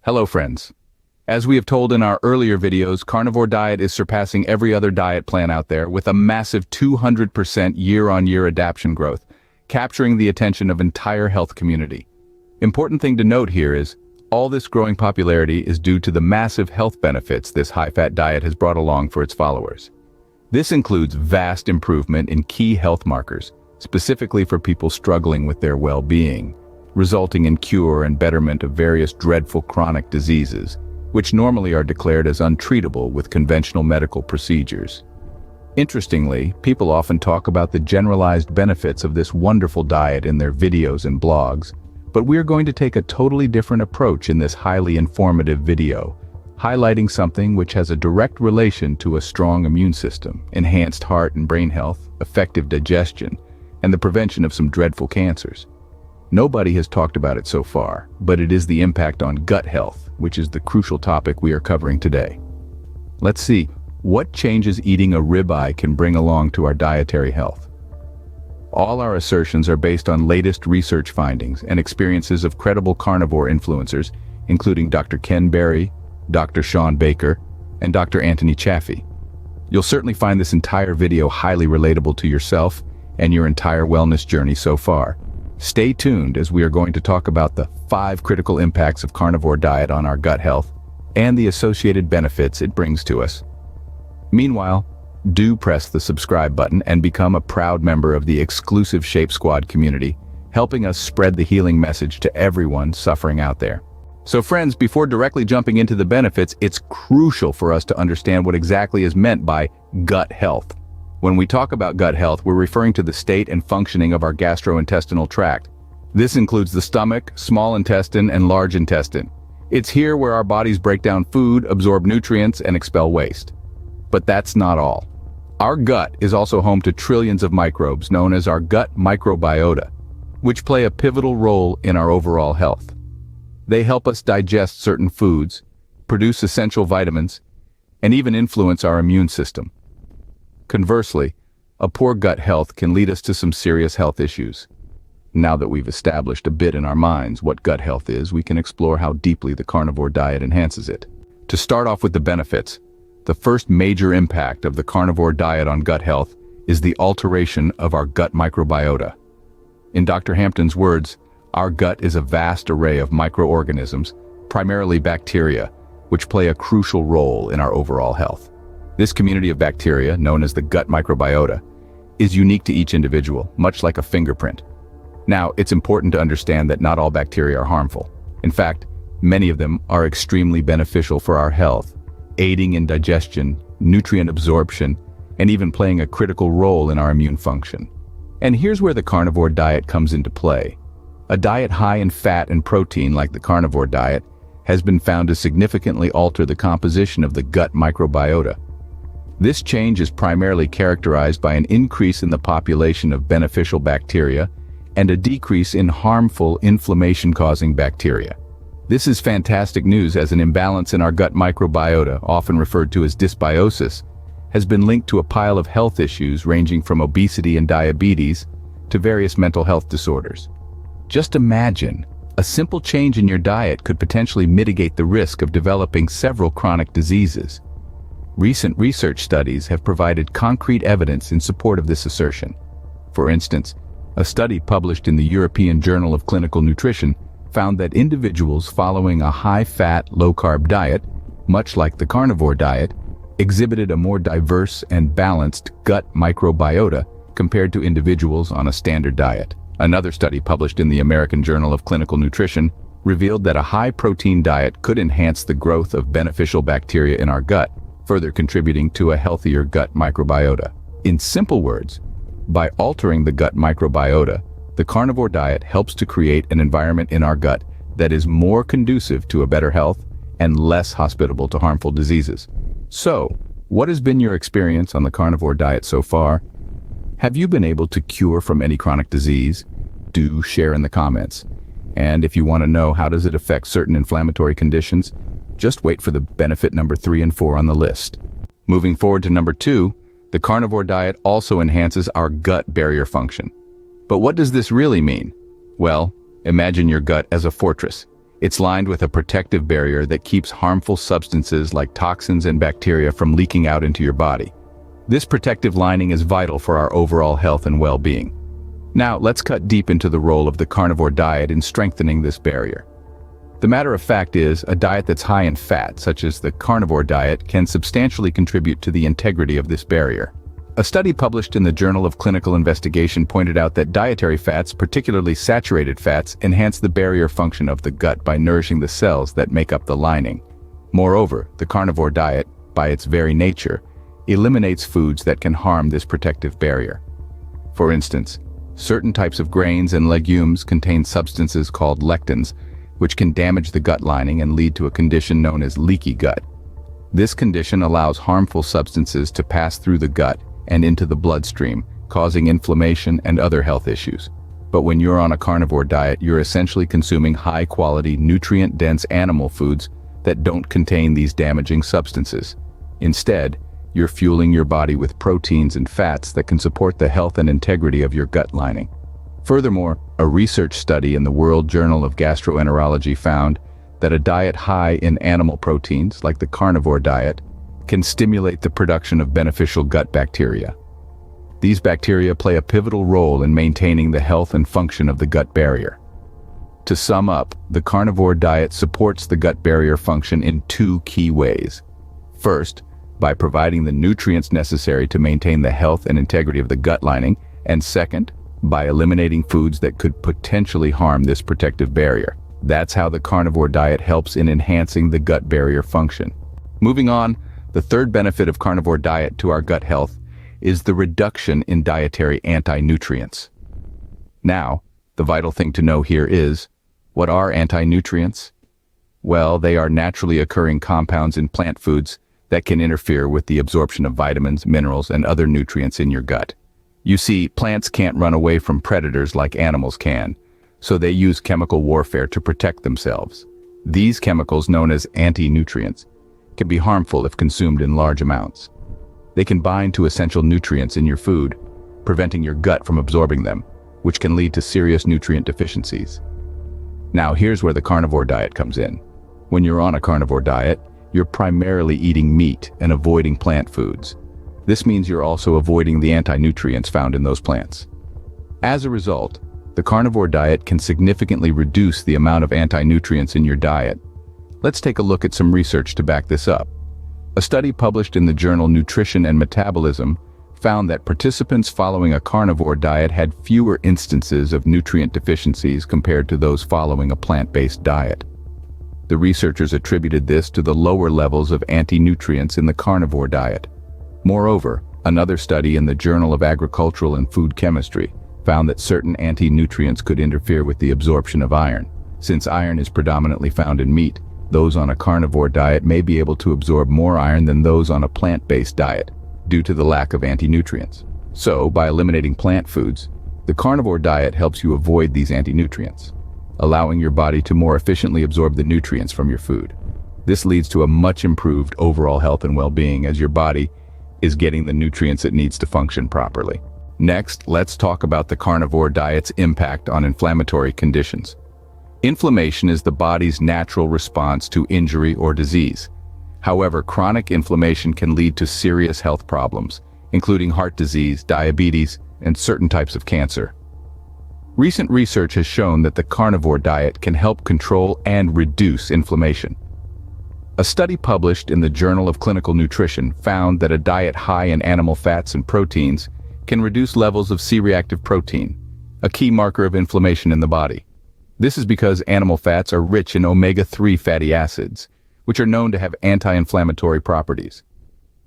Hello friends. As we have told in our earlier videos, carnivore diet is surpassing every other diet plan out there with a massive 200% year-on-year adoption growth, capturing the attention of entire health community. Important thing to note here is, all this growing popularity is due to the massive health benefits this high-fat diet has brought along for its followers. This includes vast improvement in key health markers, specifically for people struggling with their well-being, resulting in cure and betterment of various dreadful chronic diseases, which normally are declared as untreatable with conventional medical procedures. Interestingly, people often talk about the generalized benefits of this wonderful diet in their videos and blogs, but we're going to take a totally different approach in this highly informative video, highlighting something which has a direct relation to a strong immune system, enhanced heart and brain health, effective digestion, and the prevention of some dreadful cancers. Nobody has talked about it so far, but it is the impact on gut health, which is the crucial topic we are covering today. Let's see, what changes eating a ribeye can bring along to our dietary health? All our assertions are based on latest research findings and experiences of credible carnivore influencers, including Dr. Ken Berry, Dr. Shawn Baker, and Dr. Anthony Chaffee. You'll certainly find this entire video highly relatable to yourself and your entire wellness journey so far. Stay tuned as we are going to talk about the 5 critical impacts of carnivore diet on our gut health and the associated benefits it brings to us. Meanwhile, do press the subscribe button and become a proud member of the exclusive Shape Squad community, helping us spread the healing message to everyone suffering out there. So friends, before directly jumping into the benefits, it's crucial for us to understand what exactly is meant by gut health. When we talk about gut health, we're referring to the state and functioning of our gastrointestinal tract. This includes the stomach, small intestine, and large intestine. It's here where our bodies break down food, absorb nutrients, and expel waste. But that's not all. Our gut is also home to trillions of microbes known as our gut microbiota, which play a pivotal role in our overall health. They help us digest certain foods, produce essential vitamins, and even influence our immune system. Conversely, a poor gut health can lead us to some serious health issues. Now that we've established a bit in our minds what gut health is, we can explore how deeply the carnivore diet enhances it. To start off with the benefits, the first major impact of the carnivore diet on gut health is the alteration of our gut microbiota. In Dr. Hampton's words, our gut is a vast array of microorganisms, primarily bacteria, which play a crucial role in our overall health. This community of bacteria, known as the gut microbiota, is unique to each individual, much like a fingerprint. Now, it's important to understand that not all bacteria are harmful. In fact, many of them are extremely beneficial for our health, aiding in digestion, nutrient absorption, and even playing a critical role in our immune function. And here's where the carnivore diet comes into play. A diet high in fat and protein like the carnivore diet has been found to significantly alter the composition of the gut microbiota. This change is primarily characterized by an increase in the population of beneficial bacteria and a decrease in harmful inflammation-causing bacteria. This is fantastic news, as an imbalance in our gut microbiota, often referred to as dysbiosis, has been linked to a pile of health issues ranging from obesity and diabetes to various mental health disorders. Just imagine, a simple change in your diet could potentially mitigate the risk of developing several chronic diseases. Recent research studies have provided concrete evidence in support of this assertion. For instance, a study published in the European Journal of Clinical Nutrition found that individuals following a high-fat, low-carb diet, much like the carnivore diet, exhibited a more diverse and balanced gut microbiota compared to individuals on a standard diet. Another study published in the American Journal of Clinical Nutrition revealed that a high-protein diet could enhance the growth of beneficial bacteria in our gut, further contributing to a healthier gut microbiota. In simple words, by altering the gut microbiota, the carnivore diet helps to create an environment in our gut that is more conducive to a better health and less hospitable to harmful diseases. So, what has been your experience on the carnivore diet so far? Have you been able to cure from any chronic disease? Do share in the comments. And if you want to know how does it affect certain inflammatory conditions, just wait for the benefit number 3 and 4 on the list. Moving forward to number 2, the carnivore diet also enhances our gut barrier function. But what does this really mean? Well, imagine your gut as a fortress. It's lined with a protective barrier that keeps harmful substances like toxins and bacteria from leaking out into your body. This protective lining is vital for our overall health and well-being. Now, let's cut deep into the role of the carnivore diet in strengthening this barrier. The matter of fact is, a diet that's high in fat, such as the carnivore diet, can substantially contribute to the integrity of this barrier. A study published in the Journal of Clinical Investigation pointed out that dietary fats, particularly saturated fats, enhance the barrier function of the gut by nourishing the cells that make up the lining. Moreover, the carnivore diet, by its very nature, eliminates foods that can harm this protective barrier. For instance, certain types of grains and legumes contain substances called lectins, which can damage the gut lining and lead to a condition known as leaky gut. This condition allows harmful substances to pass through the gut and into the bloodstream, causing inflammation and other health issues. But when you're on a carnivore diet, you're essentially consuming high-quality, nutrient-dense animal foods that don't contain these damaging substances. Instead, you're fueling your body with proteins and fats that can support the health and integrity of your gut lining. Furthermore, a research study in the World Journal of Gastroenterology found that a diet high in animal proteins, like the carnivore diet, can stimulate the production of beneficial gut bacteria. These bacteria play a pivotal role in maintaining the health and function of the gut barrier. To sum up, the carnivore diet supports the gut barrier function in two key ways. First, by providing the nutrients necessary to maintain the health and integrity of the gut lining, and second, by eliminating foods that could potentially harm this protective barrier. That's how the carnivore diet helps in enhancing the gut barrier function. Moving on, the third benefit of carnivore diet to our gut health is the reduction in dietary anti-nutrients. Now, the vital thing to know here is, what are anti-nutrients? Well, they are naturally occurring compounds in plant foods that can interfere with the absorption of vitamins, minerals, and other nutrients in your gut. You see, plants can't run away from predators like animals can, so they use chemical warfare to protect themselves. These chemicals, known as anti-nutrients, can be harmful if consumed in large amounts. They can bind to essential nutrients in your food, preventing your gut from absorbing them, which can lead to serious nutrient deficiencies. Now, here's where the carnivore diet comes in. When you're on a carnivore diet, you're primarily eating meat and avoiding plant foods. This means you're also avoiding the anti-nutrients found in those plants. As a result, the carnivore diet can significantly reduce the amount of anti-nutrients in your diet. Let's take a look at some research to back this up. A study published in the journal Nutrition and Metabolism found that participants following a carnivore diet had fewer instances of nutrient deficiencies compared to those following a plant-based diet. The researchers attributed this to the lower levels of anti-nutrients in the carnivore diet. Moreover, another study in the Journal of Agricultural and Food Chemistry found that certain anti-nutrients could interfere with the absorption of iron. Since iron is predominantly found in meat, those on a carnivore diet may be able to absorb more iron than those on a plant-based diet, due to the lack of anti-nutrients. So, by eliminating plant foods, the carnivore diet helps you avoid these anti-nutrients, allowing your body to more efficiently absorb the nutrients from your food. This leads to a much improved overall health and well-being, as your body is getting the nutrients it needs to function properly. Next, let's talk about the carnivore diet's impact on inflammatory conditions. Inflammation is the body's natural response to injury or disease. However, chronic inflammation can lead to serious health problems, including heart disease, diabetes, and certain types of cancer. Recent research has shown that the carnivore diet can help control and reduce inflammation. A study published in the Journal of Clinical Nutrition found that a diet high in animal fats and proteins can reduce levels of C-reactive protein, a key marker of inflammation in the body. This is because animal fats are rich in omega-3 fatty acids, which are known to have anti-inflammatory properties.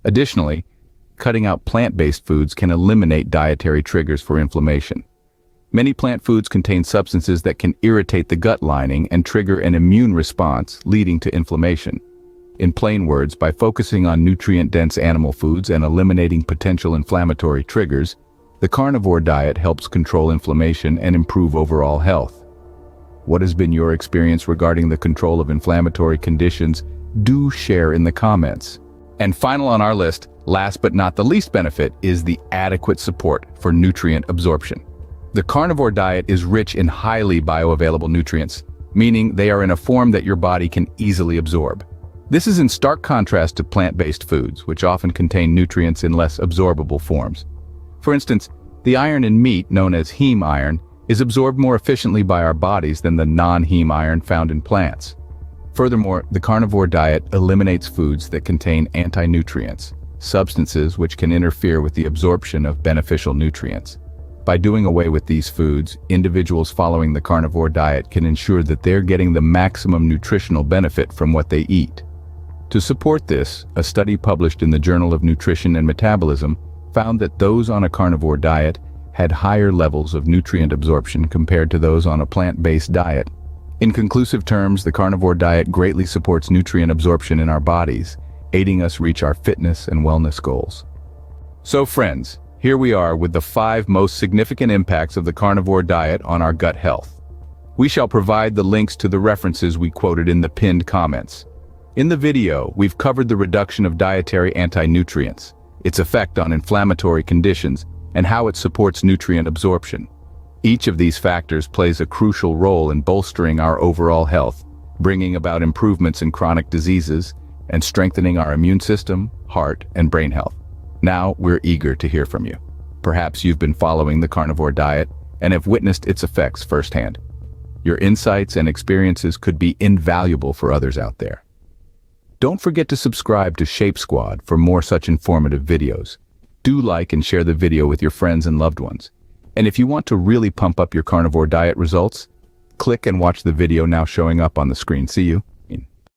Additionally, cutting out plant-based foods can eliminate dietary triggers for inflammation. Many plant foods contain substances that can irritate the gut lining and trigger an immune response, leading to inflammation. In plain words, by focusing on nutrient-dense animal foods and eliminating potential inflammatory triggers, the carnivore diet helps control inflammation and improve overall health. What has been your experience regarding the control of inflammatory conditions? Do share in the comments. And final on our list, last but not the least benefit, is the adequate support for nutrient absorption. The carnivore diet is rich in highly bioavailable nutrients, meaning they are in a form that your body can easily absorb. This is in stark contrast to plant-based foods, which often contain nutrients in less absorbable forms. For instance, the iron in meat, known as heme iron, is absorbed more efficiently by our bodies than the non-heme iron found in plants. Furthermore, the carnivore diet eliminates foods that contain antinutrients, substances which can interfere with the absorption of beneficial nutrients. By doing away with these foods, individuals following the carnivore diet can ensure that they're getting the maximum nutritional benefit from what they eat. To support this, a study published in the Journal of Nutrition and Metabolism found that those on a carnivore diet had higher levels of nutrient absorption compared to those on a plant-based diet. In conclusive terms, the carnivore diet greatly supports nutrient absorption in our bodies, aiding us reach our fitness and wellness goals. So friends, here we are with the 5 most significant impacts of the carnivore diet on our gut health. We shall provide the links to the references we quoted in the pinned comments. In the video, we've covered the reduction of dietary anti-nutrients, its effect on inflammatory conditions, and how it supports nutrient absorption. Each of these factors plays a crucial role in bolstering our overall health, bringing about improvements in chronic diseases, and strengthening our immune system, heart, and brain health. Now, we're eager to hear from you. Perhaps you've been following the carnivore diet and have witnessed its effects firsthand. Your insights and experiences could be invaluable for others out there. Don't forget to subscribe to Shape Squad for more such informative videos. Do like and share the video with your friends and loved ones. And if you want to really pump up your carnivore diet results, click and watch the video now showing up on the screen. See you.